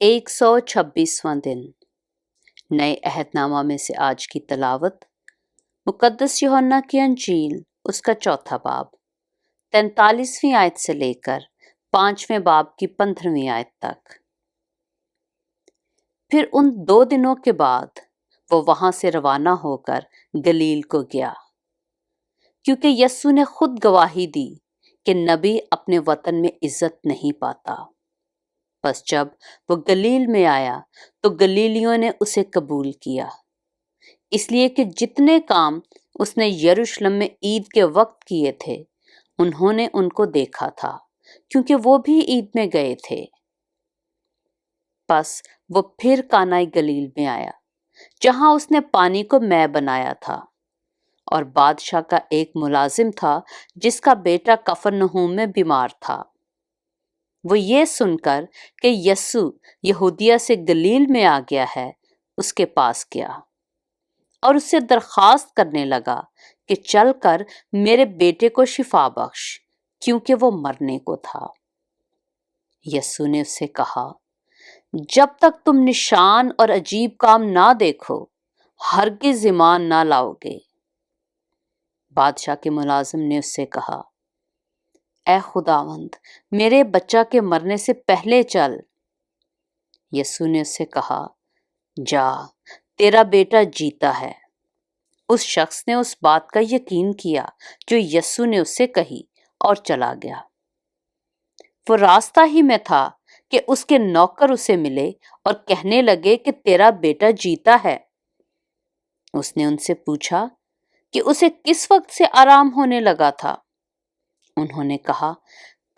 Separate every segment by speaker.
Speaker 1: 126वां दिन। नए अहदनामा में से आज की तलावत मुकद्दस यूहन्ना की अंजील उसका चौथा बाब 43वीं आयत से लेकर 5वें बाब की 15वीं आयत तक। फिर उन 2 दिनों के बाद वो वहां से रवाना होकर गलील को गया, क्योंकि यस्सु ने खुद गवाही दी कि नबी अपने वतन में इज्जत नहीं पाता। बस जब वो गलील में आया तो गलीलियों ने उसे कबूल किया, इसलिए कि जितने काम उसने यरूशलेम में ईद के वक्त किए थे उन्होंने उनको देखा था, क्योंकि वो भी ईद में गए थे। बस वो फिर कानाई गलील में आया, जहां उसने पानी को मैं बनाया था, और बादशाह का एक मुलाजिम था जिसका बेटा कफरनहूम में बीमार था। वो ये सुनकर कि यस्सु यहूदिया से गलील में आ गया है, उसके पास गया और उससे दरखास्त करने लगा कि चलकर मेरे बेटे को शिफा बख्श, क्योंकि वो मरने को था। यस्सु ने उससे कहा, जब तक तुम निशान और अजीब काम ना देखो हरगिज़ ईमान ना लाओगे। बादशाह के मुलाजिम ने उससे कहा, ऐ खुदावंद, मेरे बच्चा के मरने से पहले चल। यस्सु ने उससे कहा, जा, तेरा बेटा जीता है। उस शख्स ने उस बात का यकीन किया जो यस्सु ने उससे कही और चला गया। वो रास्ता ही में था कि उसके नौकर उसे मिले और कहने लगे कि तेरा बेटा जीता है। उसने उनसे पूछा कि उसे किस वक्त से आराम होने लगा था। उन्होंने कहा,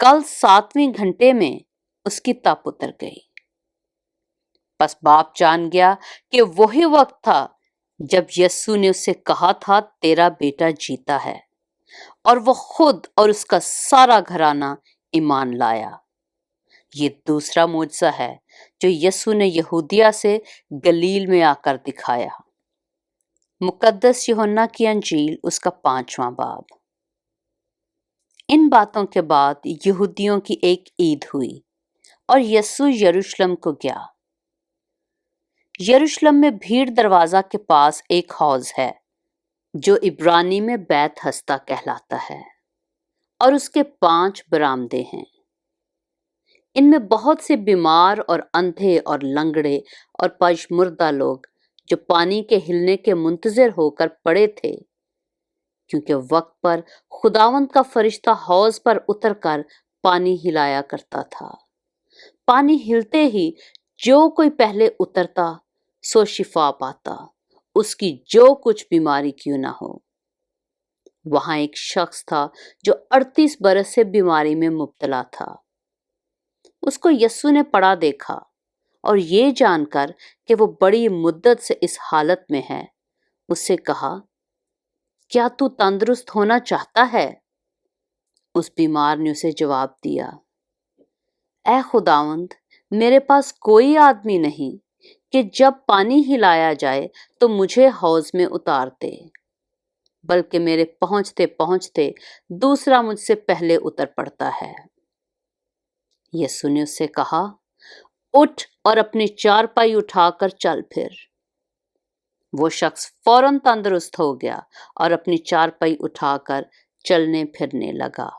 Speaker 1: कल 7वें घंटे में उसकी तप उतर गई। बस बाप जान गया कि वही वक्त था जब यस्सु ने उससे कहा था तेरा बेटा जीता है, और वो खुद और उसका सारा घराना ईमान लाया। ये दूसरा मुअजिज़ा है जो यस्सु ने यहूदिया से गलील में आकर दिखाया। मुकद्दस यूहन्ना की अंजील उसका 5वां बाब। इन बातों के बाद यहूदियों की एक ईद हुई और यस्सु यरूशलेम को गया। यरूशलेम में भीड़ दरवाजा के पास एक हौज है जो इब्रानी में बैत हस्ता कहलाता है, और उसके 5 बरामदे हैं। इनमें बहुत से बीमार और अंधे और लंगड़े और पशमुर्दा लोग जो पानी के हिलने के मुंतजर होकर पड़े थे, क्योंकि वक्त पर खुदावंद का फरिश्ता हौज पर उतरकर पानी हिलाया करता था। पानी हिलते ही जो कोई पहले उतरता सो शिफा पाता, उसकी जो कुछ बीमारी क्यों ना हो। वहां एक शख्स था जो 38 बरस से बीमारी में मुब्तला था। उसको यस्सु ने पड़ा देखा और ये जानकर कि वो बड़ी मुद्दत से इस हालत में है, उससे कहा, क्या तू तंदुरुस्त होना चाहता है? उस बीमार ने उसे जवाब दिया, ऐ खुदावंद, मेरे पास कोई आदमी नहीं कि जब पानी हिलाया जाए तो मुझे हौज में उतार दे, बल्कि मेरे पहुंचते पहुंचते दूसरा मुझसे पहले उतर पड़ता है। यस्सु ने उससे कहा, उठ और अपनी चारपाई उठाकर चल फिर। वो शख्स फौरन तंदुरुस्त हो गया और अपनी चारपाई उठाकर चलने फिरने लगा।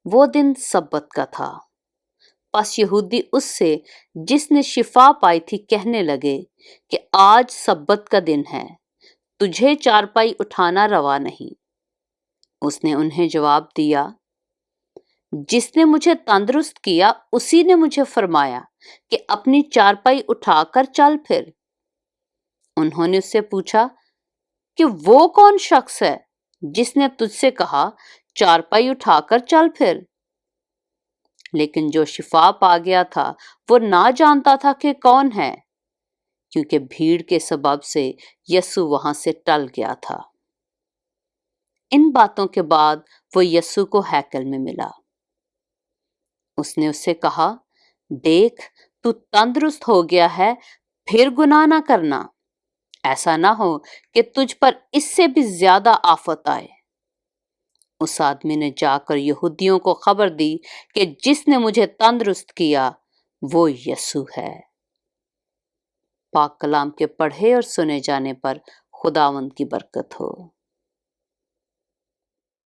Speaker 1: वो दिन सब्बत का था। बस यहूदी उससे जिसने शिफा पाई थी कहने लगे कि आज सब्बत का दिन है, तुझे चारपाई उठाना रवा नहीं। उसने उन्हें जवाब दिया, जिसने मुझे तंदुरुस्त किया उसी ने मुझे फरमाया कि अपनी चारपाई उठाकर चल फिर। उन्होंने उससे पूछा कि वो कौन शख्स है जिसने तुझसे कहा चारपाई उठाकर चल फिर? लेकिन जो शिफा पा गया था वो ना जानता था कि कौन है, क्योंकि भीड़ के सबब से यस्सु वहां से टल गया था। इन बातों के बाद वो यस्सु को हैकल में मिला। उसने उससे कहा, देख, तू तंदुरुस्त हो गया है, फिर गुनाह ना करना, ऐसा ना हो कि तुझ पर इससे भी ज्यादा आफत आए। उस आदमी ने जाकर यहूदियों को खबर दी कि जिसने मुझे तंदुरुस्त किया وہ یسوع ہے۔ پاک کلام کے پڑھے اور سنے جانے پر خداوند کی برکت ہو۔